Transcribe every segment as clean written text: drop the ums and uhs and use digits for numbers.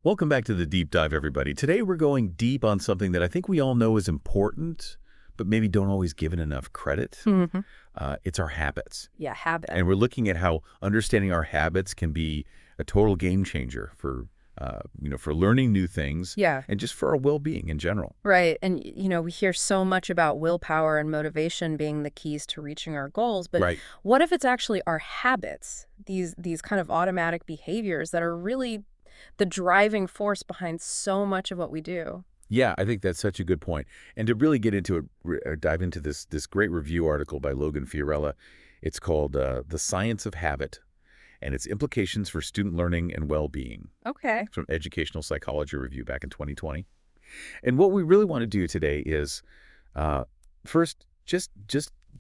Welcome back to the Deep Dive, everybody. Today we're going deep on something that I think we all know is important, but maybe don't always give it enough credit. It's our habits. Yeah, habit. And we're looking at how understanding our habits can be a total game changer for, for learning new things Yeah, and just for our well-being in general. right. And, we hear so much about willpower and motivation being the keys to reaching our goals, but Right. what if it's actually our habits, these kind of automatic behaviors that are really the driving force behind so much of what we do? Yeah, I think that's such a good point. And to really get into it, dive into this great review article by Logan Fiorella, it's called The Science of Habit and Its Implications for Student Learning and Well-Being. Okay. From Educational Psychology Review back in 2020. And what we really want to do today is first, just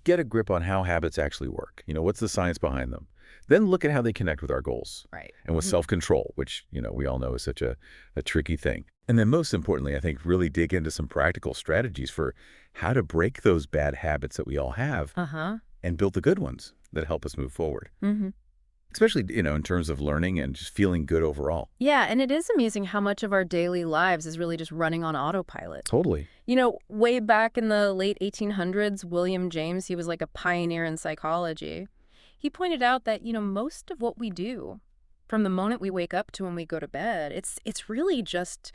get a grip on how habits actually work. What's the science behind them? Then look at how they connect with our goals. Right. And with self-control, which, we all know is such a tricky thing. And then most importantly, I think really dig into some practical strategies for how to break those bad habits that we all have and build the good ones that help us move forward. Especially, in terms of learning and just feeling good overall. Yeah, and it is amazing how much of our daily lives is really just running on autopilot. Totally. Way back in the late 1800s, William James, he was like a pioneer in psychology. He pointed out that, most of what we do, from the moment we wake up to when we go to bed, it's really just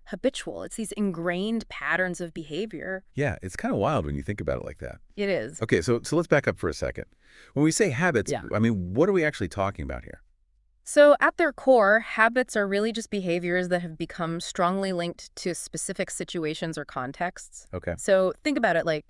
habitual. It's these ingrained patterns of behavior. Yeah, it's kind of wild when you think about it like that. It is. Okay, so let's back up for a second. When we say habits, Yeah. I mean, what are we actually talking about here? So at their core, habits are really just behaviors that have become strongly linked to specific situations or contexts. Okay. So think about it like,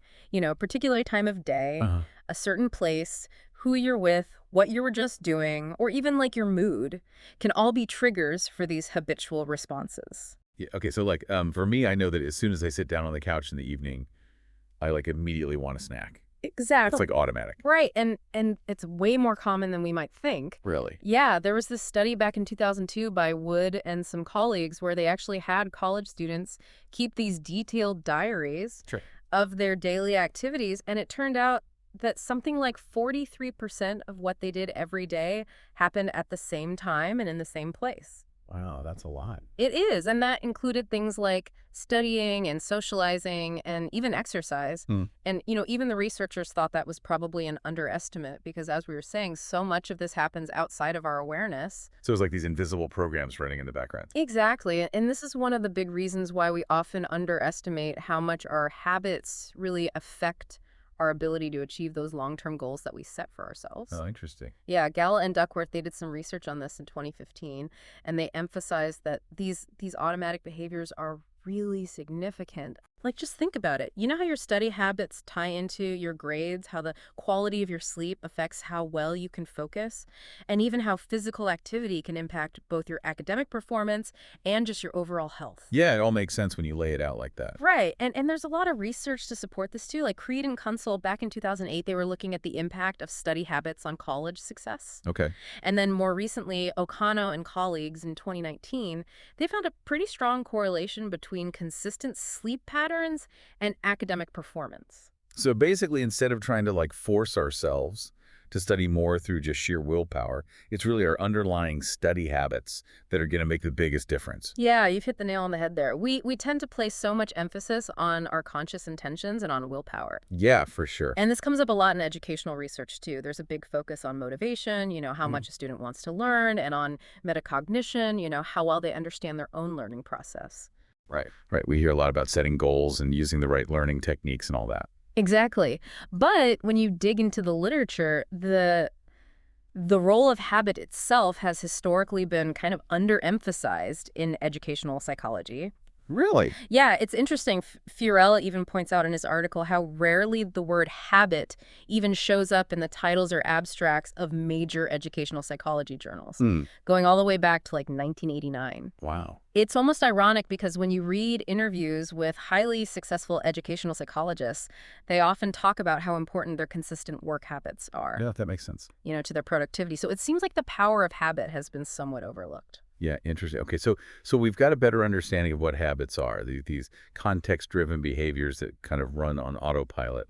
particular time of day, a certain place, who you're with, what you were just doing, or even like your mood can all be triggers for these habitual responses. Yeah, okay, so for me, I know that as soon as I sit down on the couch in the evening, I immediately want a snack. Exactly. It's automatic. Right. And it's way more common than we might think. Really? Yeah, there was this study back in 2002 by Wood and some colleagues where they actually had college students keep these detailed diaries Sure. of their daily activities, and it turned out that something like 43% of what they did every day happened at the same time and in the same place. Wow, that's a lot. It is, and that included things like studying and socializing and even exercise. And, even the researchers thought that was probably an underestimate because, as we were saying, so much of this happens outside of our awareness. So it's like these invisible programs running in the background. Exactly, and this is one of the big reasons why we often underestimate how much our habits really affect our ability to achieve those long-term goals that we set for ourselves. Oh, interesting. Yeah, Galla and Duckworth, they did some research on this in 2015, and they emphasized that these automatic behaviors are really significant. Like, just think about it. You know how your study habits tie into your grades, how the quality of your sleep affects how well you can focus, and even how physical activity can impact both your academic performance and just your overall health. Yeah, it all makes sense when you lay it out like that. Right. And there's a lot of research to support this, too. Like Creed and Kunsel, back in 2008, they were looking at the impact of study habits on college success. Okay. And then more recently, Okano and colleagues in 2019, they found a pretty strong correlation between consistent sleep patterns and academic performance. So basically, instead of trying to force ourselves to study more through just sheer willpower, it's really our underlying study habits that are going to make the biggest difference. Yeah, you've hit the nail on the head there. We tend to place so much emphasis on our conscious intentions and on willpower. Yeah, for sure. And this comes up a lot in educational research, too. There's a big focus on motivation, how much a student wants to learn, and on metacognition, how well they understand their own learning process. Right. We hear a lot about setting goals and using the right learning techniques and all that. Exactly. But when you dig into the literature, the role of habit itself has historically been kind of underemphasized in educational psychology. Really? Yeah, it's interesting. Fiorella even points out in his article how rarely the word habit even shows up in the titles or abstracts of major educational psychology journals, going all the way back to 1989. Wow. It's almost ironic because when you read interviews with highly successful educational psychologists, they often talk about how important their consistent work habits are, Yeah, that makes sense. to their productivity. So it seems like the power of habit has been somewhat overlooked. Yeah, interesting. Okay, so we've got a better understanding of what habits are, these context-driven behaviors that kind of run on autopilot.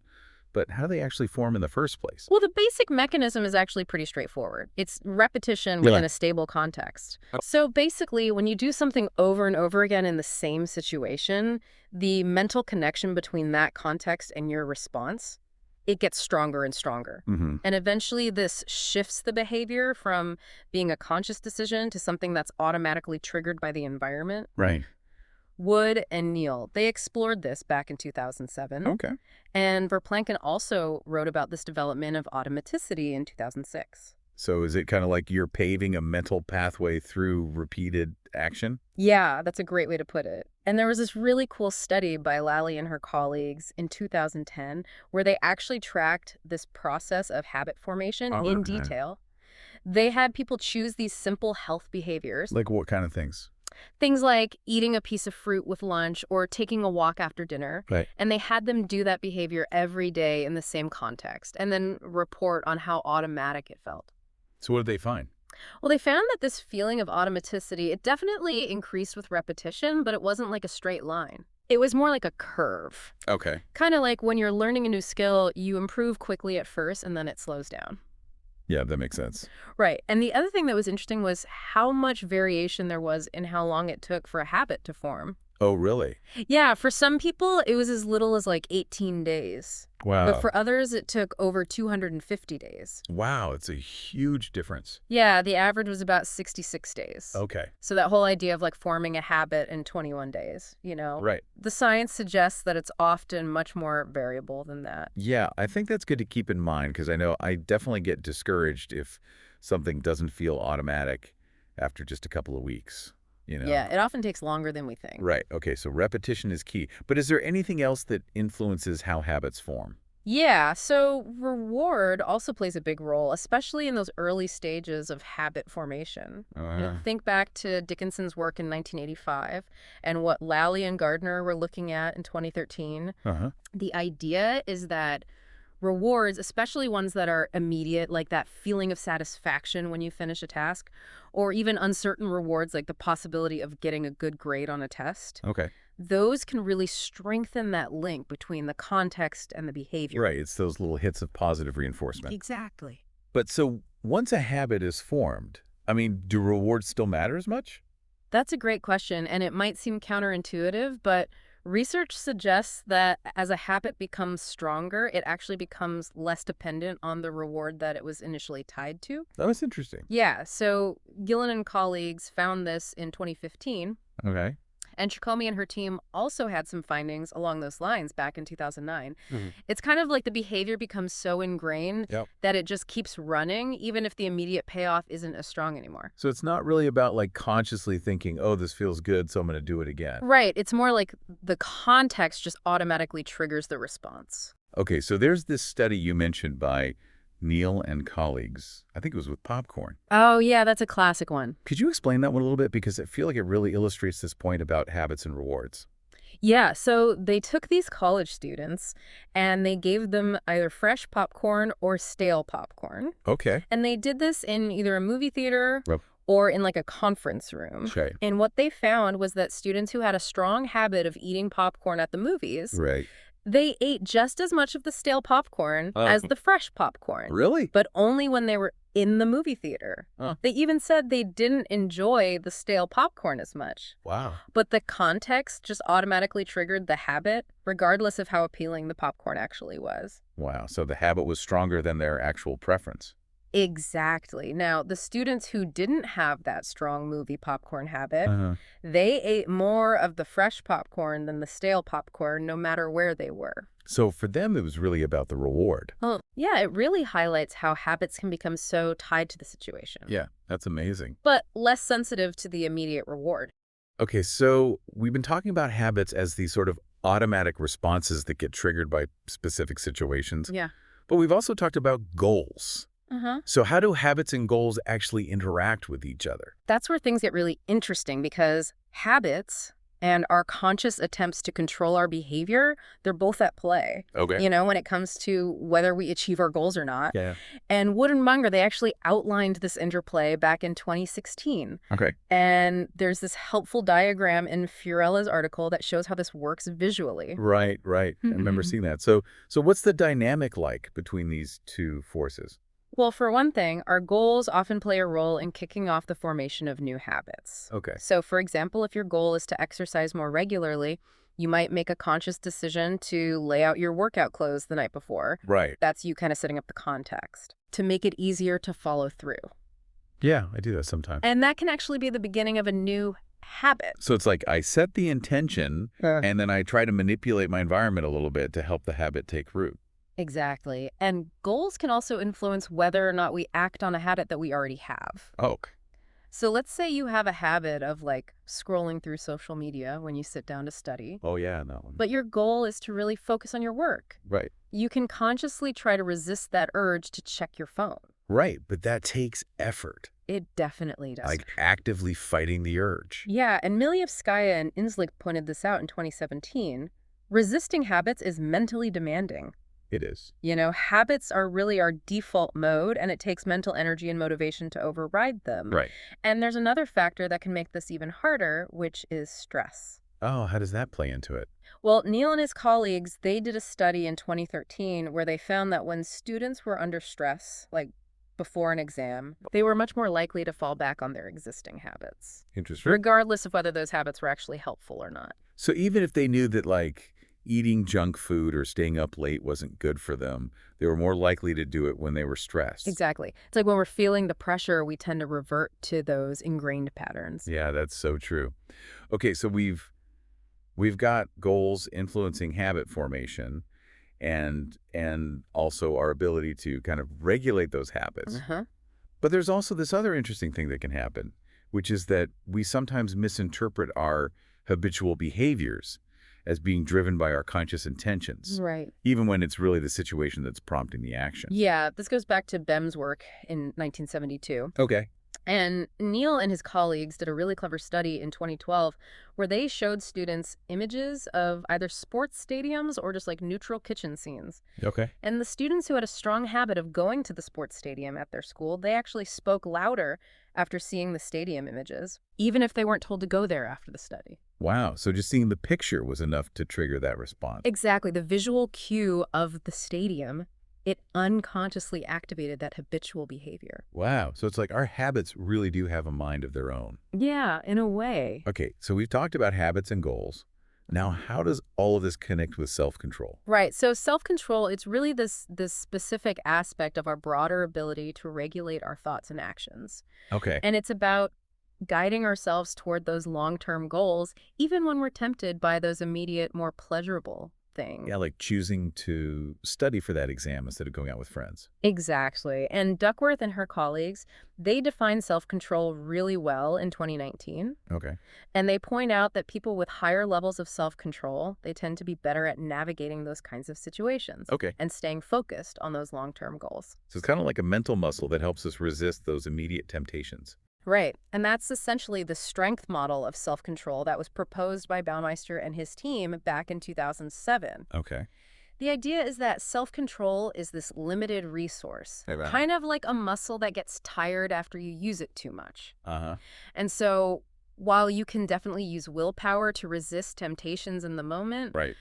but how do they actually form in the first place? Well, the basic mechanism is actually pretty straightforward. It's repetition Yeah. within a stable context. So basically, when you do something over and over again in the same situation, the mental connection between that context and your response, it gets stronger and stronger. Mm-hmm. And eventually this shifts the behavior from being a conscious decision to something that's automatically triggered by the environment. Right. Wood and Neal, they explored this back in 2007. Okay. And Verplanken also wrote about this development of automaticity in 2006. So is it kind of like you're paving a mental pathway through repeated action? Yeah, that's a great way to put it. And there was this really cool study by Lally and her colleagues in 2010 where they actually tracked this process of habit formation in detail. They had people choose these simple health behaviors. Like what kind of things? Things like eating a piece of fruit with lunch or taking a walk after dinner. Right. And they had them do that behavior every day in the same context and then report on how automatic it felt. So what did they find? Well, they found that this feeling of automaticity, it definitely increased with repetition, but it wasn't like a straight line. It was more like a curve. Okay. Kind of like when you're learning a new skill, you improve quickly at first and then it slows down. Yeah, that makes sense. Right. And the other thing that was interesting was how much variation there was in how long it took for a habit to form. Oh, really? Yeah, for some people, it was as little as like 18 days. Wow. But for others, it took over 250 days. Wow, it's a huge difference. Yeah, the average was about 66 days. Okay. So that whole idea of like forming a habit in 21 days, Right. The science suggests that it's often much more variable than that. Yeah, I think that's good to keep in mind because I know I definitely get discouraged if something doesn't feel automatic after just a couple of weeks. Yeah, it often takes longer than we think. Right. Okay, so repetition is key. But is there anything else that influences how habits form? Yeah, so reward also plays a big role, especially in those early stages of habit formation. Think back to Dickinson's work in 1985 and what Lally and Gardner were looking at in 2013. The idea is that rewards, especially ones that are immediate, like that feeling of satisfaction when you finish a task, or even uncertain rewards like the possibility of getting a good grade on a test. Okay. Those can really strengthen that link between the context and the behavior. Right, it's those little hits of positive reinforcement. Exactly. But so once a habit is formed, do rewards still matter as much? That's a great question, and it might seem counterintuitive, but research suggests that as a habit becomes stronger, it actually becomes less dependent on the reward that it was initially tied to. That was interesting. Yeah, so Gillen and colleagues found this in 2015. Okay. And Chacomey and her team also had some findings along those lines back in 2009. It's kind of like the behavior becomes so ingrained that it just keeps running, even if the immediate payoff isn't as strong anymore. So it's not really about like consciously thinking, oh, this feels good, so I'm going to do it again. Right. It's more like the context just automatically triggers the response. Okay, so there's this study you mentioned by Neal and colleagues. I think it was with popcorn. Oh, yeah, that's a classic one. Could you explain that one a little bit? Because I feel like it really illustrates this point about habits and rewards. Yeah, so they took these college students and they gave them either fresh popcorn or stale popcorn. Okay. And they did this in either a movie theater or in like a conference room. Okay. And what they found was that students who had a strong habit of eating popcorn at the movies, they ate just as much of the stale popcorn as the fresh popcorn. Really? But only when they were in the movie theater. They even said they didn't enjoy the stale popcorn as much. Wow. But the context just automatically triggered the habit, regardless of how appealing the popcorn actually was. Wow. So the habit was stronger than their actual preference. Exactly. Now, the students who didn't have that strong movie popcorn habit, they ate more of the fresh popcorn than the stale popcorn, no matter where they were. So for them, it was really about the reward. Oh, yeah, it really highlights how habits can become so tied to the situation. Yeah, that's amazing. But less sensitive to the immediate reward. Okay, so we've been talking about habits as these sort of automatic responses that get triggered by specific situations. Yeah. But we've also talked about goals. So how do habits and goals actually interact with each other? That's where things get really interesting because habits and our conscious attempts to control our behavior, they're both at play, Okay. when it comes to whether we achieve our goals or not. Yeah. And Wood and Munger, they actually outlined this interplay back in 2016. Okay. And there's this helpful diagram in Fiorella's article that shows how this works visually. Right, right. I remember seeing that. So what's the dynamic like between these two forces? Well, for one thing, our goals often play a role in kicking off the formation of new habits. Okay. So, for example, if your goal is to exercise more regularly, you might make a conscious decision to lay out your workout clothes the night before. Right. That's you kind of setting up the context to make it easier to follow through. Yeah, I do that sometimes. And that can actually be the beginning of a new habit. So it's like I set the intention and then I try to manipulate my environment a little bit to help the habit take root. Exactly. And goals can also influence whether or not we act on a habit that we already have. Oh, okay. So let's say you have a habit of scrolling through social media when you sit down to study. Oh, yeah, that one. But your goal is to really focus on your work. Right. You can consciously try to resist that urge to check your phone. Right, but that takes effort. It definitely does. Like actively fighting the urge. Yeah, and Milievskaya and Inslik pointed this out in 2017. Resisting habits is mentally demanding. It is. Habits are really our default mode, and it takes mental energy and motivation to override them. Right. And there's another factor that can make this even harder, which is stress. Oh, how does that play into it? Well, Neil and his colleagues, they did a study in 2013 where they found that when students were under stress, like before an exam, they were much more likely to fall back on their existing habits, Interesting. regardless of whether those habits were actually helpful or not. So even if they knew that eating junk food or staying up late wasn't good for them, they were more likely to do it when they were stressed. Exactly. It's like when we're feeling the pressure, we tend to revert to those ingrained patterns. Yeah, that's so true. Okay, so we've got goals influencing habit formation and also our ability to kind of regulate those habits. But there's also this other interesting thing that can happen, which is that we sometimes misinterpret our habitual behaviors as being driven by our conscious intentions. Right. Even when it's really the situation that's prompting the action. Yeah, this goes back to Bem's work in 1972. Okay. And Neil and his colleagues did a really clever study in 2012 where they showed students images of either sports stadiums or just neutral kitchen scenes. Okay. And the students who had a strong habit of going to the sports stadium at their school, they actually spoke louder after seeing the stadium images, even if they weren't told to go there after the study. Wow. So just seeing the picture was enough to trigger that response. Exactly. The visual cue of the stadium, it unconsciously activated that habitual behavior. Wow. So it's like our habits really do have a mind of their own. Yeah, in a way. Okay. So we've talked about habits and goals. Now, how does all of this connect with self-control? Right. So self-control, it's really this specific aspect of our broader ability to regulate our thoughts and actions. Okay. And it's about guiding ourselves toward those long-term goals, even when we're tempted by those immediate, more pleasurable things. Yeah, like choosing to study for that exam instead of going out with friends. Exactly. And Duckworth and her colleagues, they define self-control really well in 2019. Okay. And they point out that people with higher levels of self-control, they tend to be better at navigating those kinds of situations. Okay. And staying focused on those long-term goals. So it's kind of like a mental muscle that helps us resist those immediate temptations. Right. And that's essentially the strength model of self-control that was proposed by Baumeister and his team back in 2007. Okay. The idea is that self-control is this limited resource, Hey, right. kind of like a muscle that gets tired after you use it too much. Uh-huh. And so while you can definitely use willpower to resist temptations in the moment, Right.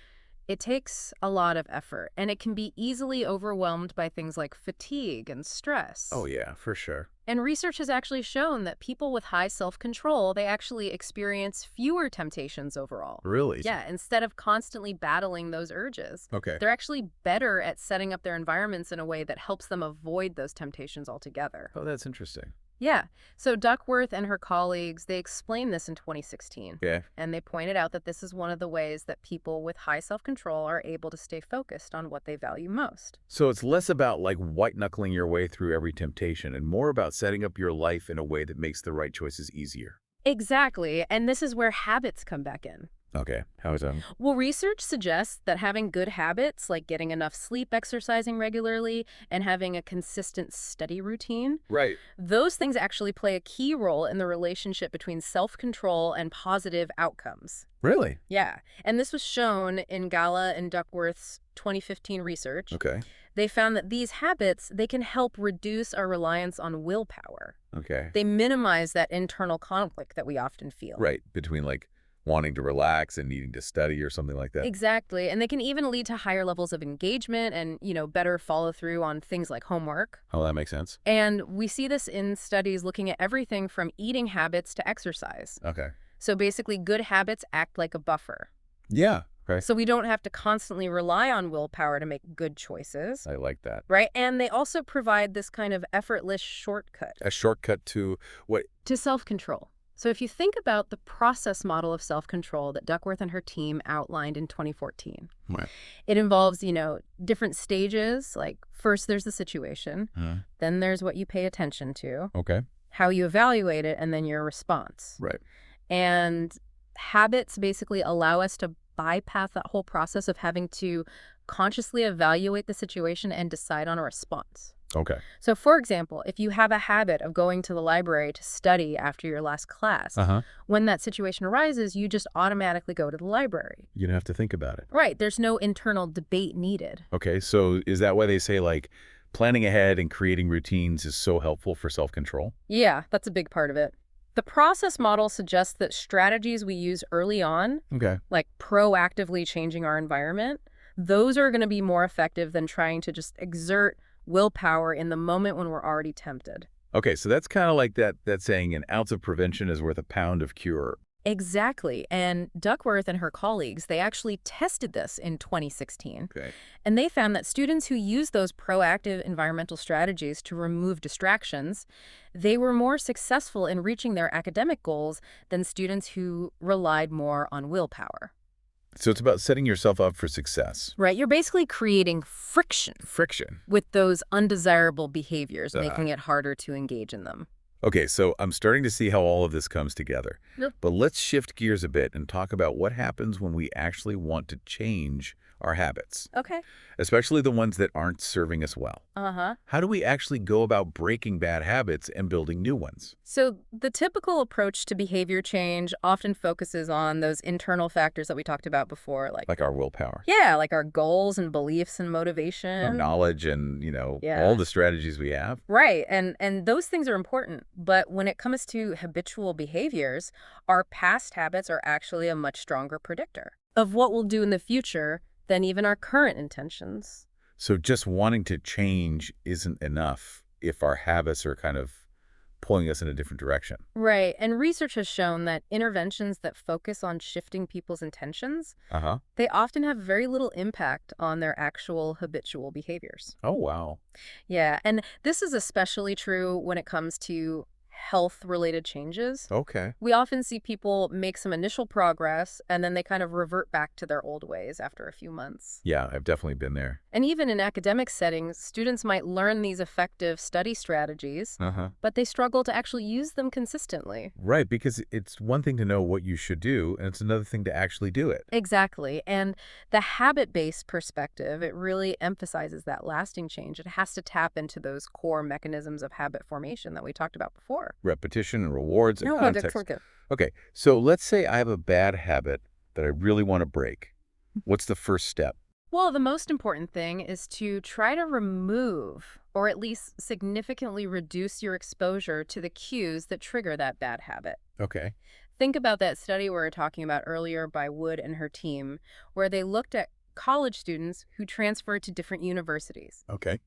it takes a lot of effort, and it can be easily overwhelmed by things like fatigue and stress. Oh, yeah, for sure. And research has actually shown that people with high self-control, they actually experience fewer temptations overall. Really? Yeah, instead of constantly battling those urges. Okay. They're actually better at setting up their environments in a way that helps them avoid those temptations altogether. Oh, that's interesting. Yeah. So Duckworth and her colleagues, they explained this in 2016. Yeah. And they pointed out that this is one of the ways that people with high self-control are able to stay focused on what they value most. So it's less about white-knuckling your way through every temptation and more about setting up your life in a way that makes the right choices easier. Exactly. And this is where habits come back in. Okay. How is that? Well, research suggests that having good habits, like getting enough sleep, exercising regularly, and having a consistent study routine, Right. those things actually play a key role in the relationship between self-control and positive outcomes. Really? Yeah, and this was shown in Gala and Duckworth's 2015 research. Okay. They found that these habits, they can help reduce our reliance on willpower. Okay. They minimize that internal conflict that we often feel. Right. Between like wanting to relax and needing to study or something like that. Exactly, and they can even lead to higher levels of engagement and, better follow through on things like homework. Oh, that makes sense. And we see this in studies looking at everything from eating habits to exercise. Okay. So basically, good habits act like a buffer. Yeah. Okay. So we don't have to constantly rely on willpower to make good choices, I like that. right? And they also provide this kind of effortless shortcut A shortcut to what? to self-control. So if you think about the process model of self-control that Duckworth and her team outlined in 2014, Right. it involves, different stages. Like first there's the situation, then there's what you pay attention to, Okay. how you evaluate it, and then your response. Right. And habits basically allow us to bypass that whole process of having to consciously evaluate the situation and decide on a response. Okay. So, for example, if you have a habit of going to the library to study after your last class, when that situation arises, you just automatically go to the library. You don't have to think about it. Right. There's no internal debate needed. Okay. So is that why they say like planning ahead and creating routines is so helpful for self-control? Yeah, that's a big part of it. The process model suggests that strategies we use early on, Okay. like proactively changing our environment, those are going to be more effective than trying to just exert willpower in the moment when we're already tempted. Okay. So that's kind of like that saying, an ounce of prevention is worth a pound of cure. Exactly. And Duckworth and her colleagues, they actually tested this in 2016. Okay. And they found that students who used those proactive environmental strategies to remove distractions, they were more successful in reaching their academic goals than students who relied more on willpower. So it's about setting yourself up for success. Right? You're basically creating friction Friction. with those undesirable behaviors, making it harder to engage in them. Okay, so I'm starting to see how all of this comes together. Yep. But let's shift gears a bit and talk about what happens when we actually want to change our habits, Okay. especially the ones that aren't serving us well. Uh-huh. How do we actually go about breaking bad habits and building new ones? So the typical approach to behavior change often focuses on those internal factors that we talked about before, Like our willpower, yeah, like our goals and beliefs and our motivation. knowledge, and, Yeah. all the strategies we have. Right. And those things are important. But when it comes to habitual behaviors, our past habits are actually a much stronger predictor of what we'll do in the future than even our current intentions. So just wanting to change isn't enough if our habits are kind of pulling us in a different direction. Right. And research has shown that interventions that focus on shifting people's intentions, they often have very little impact on their actual habitual behaviors. Oh, wow. Yeah. And this is especially true when it comes to health-related changes. Okay. We often see people make some initial progress, and then they kind of revert back to their old ways after a few months. Yeah, I've definitely been there. And even in academic settings, students might learn these effective study strategies, but they struggle to actually use them consistently. Right, because it's one thing to know what you should do, and it's another thing to actually do it. Exactly. And the habit-based perspective, it really emphasizes that lasting change. It has to tap into those core mechanisms of habit formation that we talked about before. Repetition and rewards and No, context. that's good. Okay, so let's say I have a bad habit that I really want to break. What's the first step? Well, the most important thing is to try to remove or at least significantly reduce your exposure to the cues that trigger that bad habit. Okay. Think about that study we were talking about earlier by Wood and her team, where they looked at college students who transferred to different universities. Okay.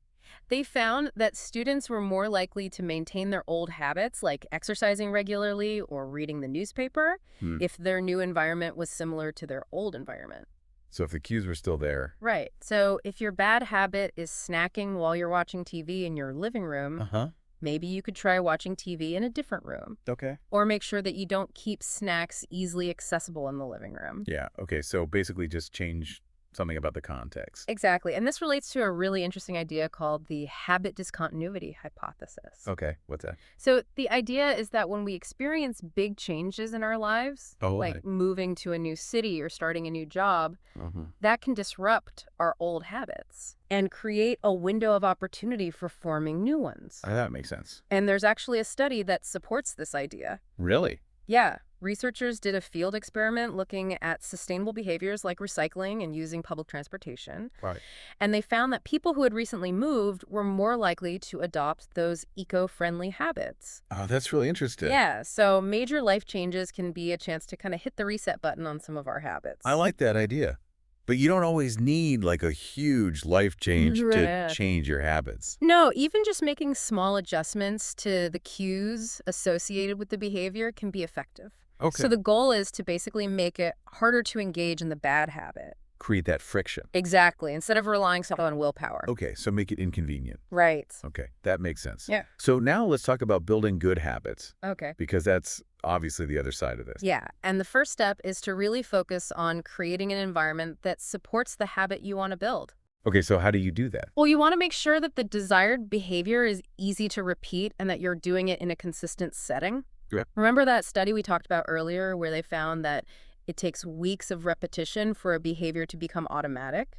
They found that students were more likely to maintain their old habits, like exercising regularly or reading the newspaper, if their new environment was similar to their old environment. So if the cues were still there. Right. So if your bad habit is snacking while you're watching TV in your living room, maybe you could try watching TV in a different room. Okay. Or make sure that you don't keep snacks easily accessible in the living room. Yeah. Okay. So basically just change something about the context. Exactly. And this relates to a really interesting idea called the habit discontinuity hypothesis. Okay, what's that? So the idea is that when we experience big changes in our lives, Oh, like moving to a new city or starting a new job, uh-huh. that can disrupt our old habits and create a window of opportunity for forming new ones. That makes sense. And there's actually a study that supports this idea. Really? Yeah. Researchers did a field experiment looking at sustainable behaviors like recycling and using public transportation. Right. And they found that people who had recently moved were more likely to adopt those eco-friendly habits. Oh, that's really interesting. Yeah, so major life changes can be a chance to kind of hit the reset button on some of our habits. I like that idea. But you don't always need like a huge life change to Right. change your habits. No, even just making small adjustments to the cues associated with the behavior can be effective. Okay. So the goal is to basically make it harder to engage in the bad habit. Create that friction. Exactly, instead of relying solely on willpower. Okay, so make it inconvenient. Right. Okay, that makes sense. Yeah. So now let's talk about building good habits, Okay. because that's obviously the other side of this. Yeah, and the first step is to really focus on creating an environment that supports the habit you want to build. Okay, so how do you do that? Well, you want to make sure that the desired behavior is easy to repeat and that you're doing it in a consistent setting. Yeah. Remember that study we talked about earlier where they found that it takes weeks of repetition for a behavior to become automatic?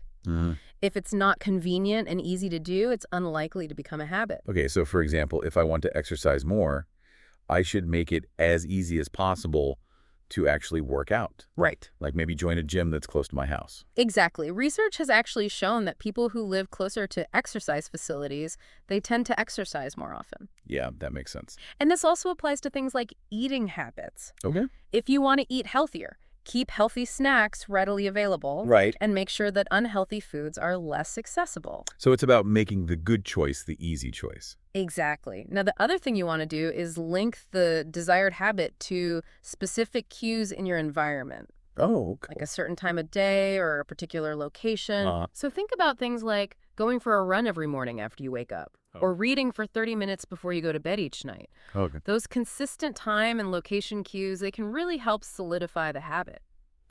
If it's not convenient and easy to do, it's unlikely to become a habit. Okay, so for example, if I want to exercise more, I should make it as easy as possible to actually work out. Right. Like maybe join a gym that's close to my house. Exactly. Research has actually shown that people who live closer to exercise facilities, they tend to exercise more often. Yeah, that makes sense. And this also applies to things like eating habits. Okay. If you want to eat healthier, keep healthy snacks readily available. Right. And make sure that unhealthy foods are less accessible. So it's about making the good choice the easy choice. Exactly. Now, the other thing you want to do is link the desired habit to specific cues in your environment, Oh, okay. like a certain time of day or a particular location. Uh-huh. So think about things like going for a run every morning after you wake up, or reading for 30 minutes before you go to bed each night. Okay. Those consistent time and location cues, they can really help solidify the habit.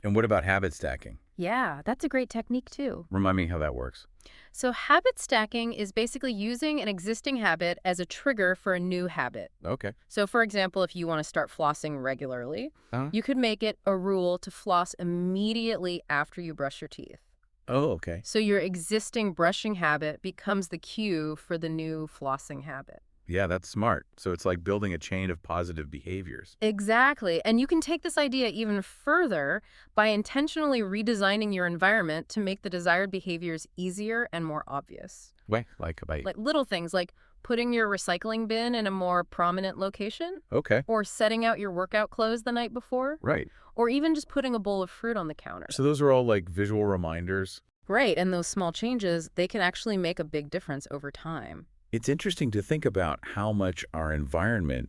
And what about habit stacking? Yeah, that's a great technique too. Remind me how that works. So habit stacking is basically using an existing habit as a trigger for a new habit. Okay. So for example, if you want to start flossing regularly, Uh-huh. you could make it a rule to floss immediately after you brush your teeth. Oh, okay. So your existing brushing habit becomes the cue for the new flossing habit. Yeah, that's smart. So it's like building a chain of positive behaviors. Exactly. And you can take this idea even further by intentionally redesigning your environment to make the desired behaviors easier and more obvious. Wait, like Like little things like putting your recycling bin in a more prominent location, Okay. or setting out your workout clothes the night before, Right. or even just putting a bowl of fruit on the counter. So those are all like visual reminders. Right, and those small changes, they can actually make a big difference over time. It's interesting to think about how much our environment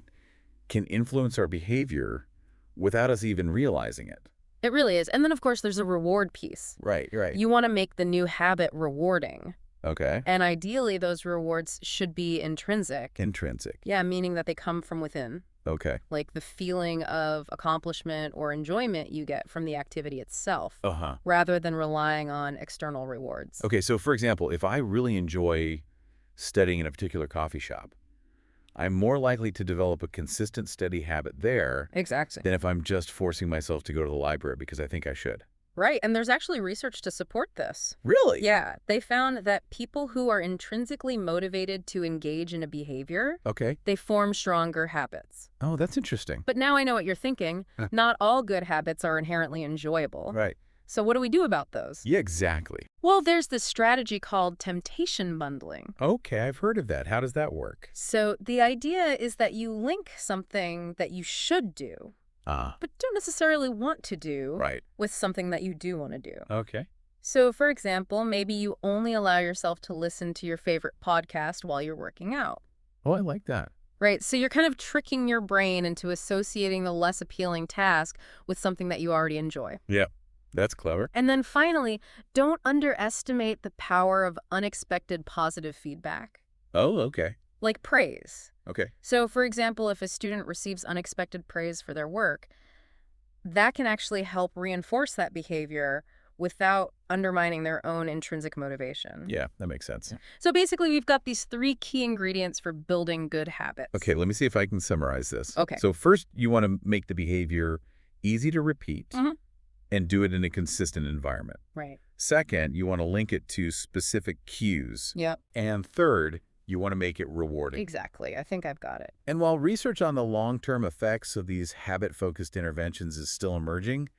can influence our behavior without us even realizing it. It really is. And then, of course, there's a reward piece. Right, right. You want to make the new habit rewarding. Okay. And ideally, those rewards should be intrinsic. Intrinsic. Yeah, meaning that they come from within. Okay. Like the feeling of accomplishment or enjoyment you get from the activity itself, Uh-huh. rather than relying on external rewards. Okay, so for example, if I really enjoy studying in a particular coffee shop, I'm more likely to develop a consistent, steady habit there Exactly. than if I'm just forcing myself to go to the library because I think I should. Right, and there's actually research to support this. Really? Yeah, they found that people who are intrinsically motivated to engage in a behavior, Okay. they form stronger habits. Oh, that's interesting. But now I know what you're thinking. Huh. Not all good habits are inherently enjoyable. Right. So what do we do about those? Yeah, exactly. Well, there's this strategy called temptation bundling. Okay, I've heard of that. How does that work? So the idea is that you link something that you should do, but don't necessarily want to do, Right. with something that you do want to do. Okay. So, for example, maybe you only allow yourself to listen to your favorite podcast while you're working out. Oh, I like that. Right, so you're kind of tricking your brain into associating the less appealing task with something that you already enjoy. Yeah, that's clever. And then finally, don't underestimate the power of unexpected positive feedback, Oh, okay. like praise. Okay. So, for example, if a student receives unexpected praise for their work, that can actually help reinforce that behavior without undermining their own intrinsic motivation. Yeah, that makes sense. So basically, we've got these 3 key ingredients for building good habits. Okay, let me see if I can summarize this. Okay. So first, you want to make the behavior easy to repeat and do it in a consistent environment. Right. Second, you want to link it to specific cues. Yep. And third, you want to make it rewarding. Exactly. I think I've got it. And while research on the long-term effects of these habit-focused interventions is still emerging,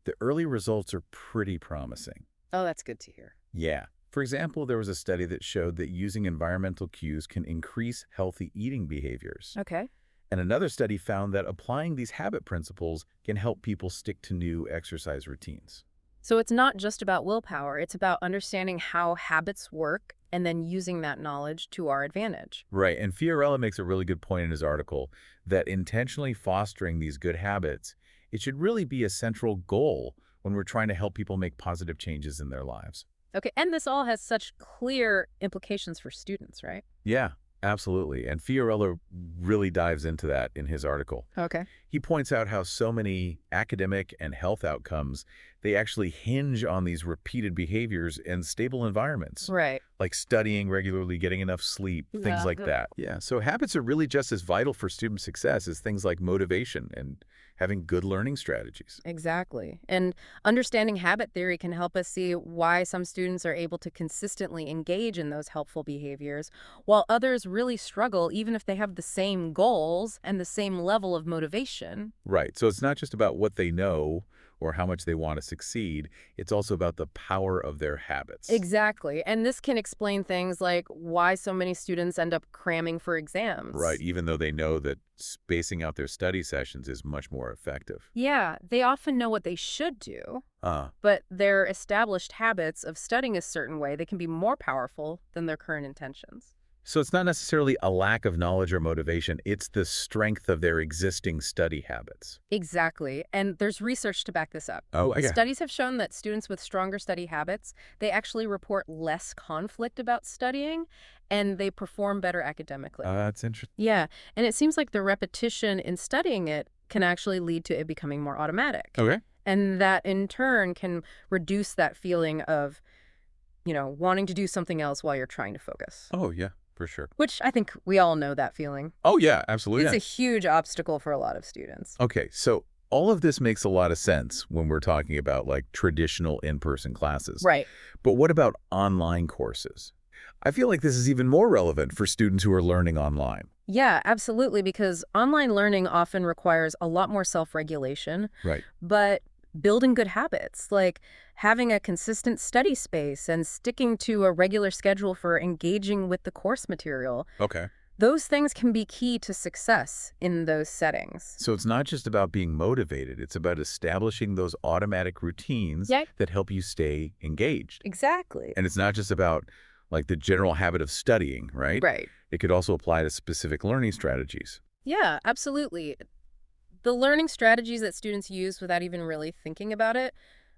the early results are pretty promising. Oh, that's good to hear. Yeah. For example, there was a study that showed that using environmental cues can increase healthy eating behaviors. Okay. And another study found that applying these habit principles can help people stick to new exercise routines. So it's not just about willpower. It's about understanding how habits work and then using that knowledge to our advantage. Right. And Fiorella makes a really good point in his article that intentionally fostering these good habits, it should really be a central goal when we're trying to help people make positive changes in their lives. Okay, and this all has such clear implications for students, right? Yeah, absolutely. And Fiorella really dives into that in his article. Okay. He points out how so many academic and health outcomes, they actually hinge on these repeated behaviors and stable environments. Right. Like studying regularly, getting enough sleep, things like that. Yeah, so habits are really just as vital for student success as things like motivation and having good learning strategies. Exactly. And understanding habit theory can help us see why some students are able to consistently engage in those helpful behaviors, while others really struggle even if they have the same goals and the same level of motivation. Right, so it's not just about what they know or how much they want to succeed. It's also about the power of their habits. Exactly. And this can explain things like why so many students end up cramming for exams. Right, even though they know that spacing out their study sessions is much more effective. Yeah, they often know what they should do, but their established habits of studying a certain way, they can be more powerful than their current intentions. So it's not necessarily a lack of knowledge or motivation, it's the strength of their existing study habits. Exactly. And there's research to back this up. Oh, okay. Studies have shown that students with stronger study habits, they actually report less conflict about studying, and they perform better academically. That's interesting. Yeah, and it seems like the repetition in studying it can actually lead to it becoming more automatic. Okay. And that, in turn, can reduce that feeling of, wanting to do something else while you're trying to focus. Oh, yeah. For sure. Which I think we all know that feeling. Oh, yeah, absolutely. It's a huge obstacle for a lot of students. Okay, so all of this makes a lot of sense when we're talking about like traditional in-person classes. Right. But what about online courses? I feel like this is even more relevant for students who are learning online. Yeah, absolutely, because online learning often requires a lot more self-regulation. Right. But building good habits, like having a consistent study space and sticking to a regular schedule for engaging with the course material. Okay. Those things can be key to success in those settings. So it's not just about being motivated. It's about establishing those automatic routines that help you stay engaged. Exactly. And it's not just about like the general habit of studying, right? Right. It could also apply to specific learning strategies. Yeah, absolutely. The learning strategies that students use without even really thinking about it,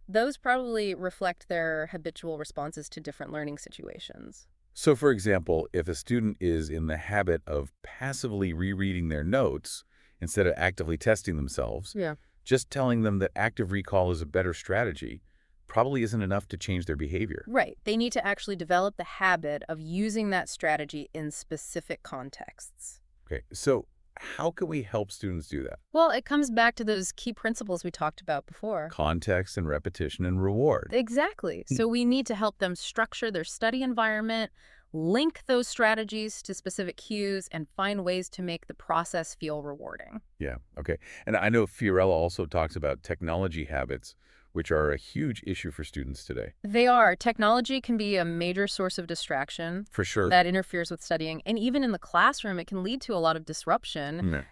those probably reflect their habitual responses to different learning situations. So, for example, if a student is in the habit of passively rereading their notes instead of actively testing themselves, just telling them that active recall is a better strategy probably isn't enough to change their behavior. Right. They need to actually develop the habit of using that strategy in specific contexts. Okay, so how can we help students do that? Well, it comes back to those key principles we talked about before. Context and repetition and reward. Exactly. So we need to help them structure their study environment, link those strategies to specific cues, and find ways to make the process feel rewarding. Yeah, okay. And I know Fiorella also talks about technology habits, which are a huge issue for students today. They are. Technology can be a major source of distraction. For sure. That interferes with studying. And even in the classroom, it can lead to a lot of disruption. Yeah.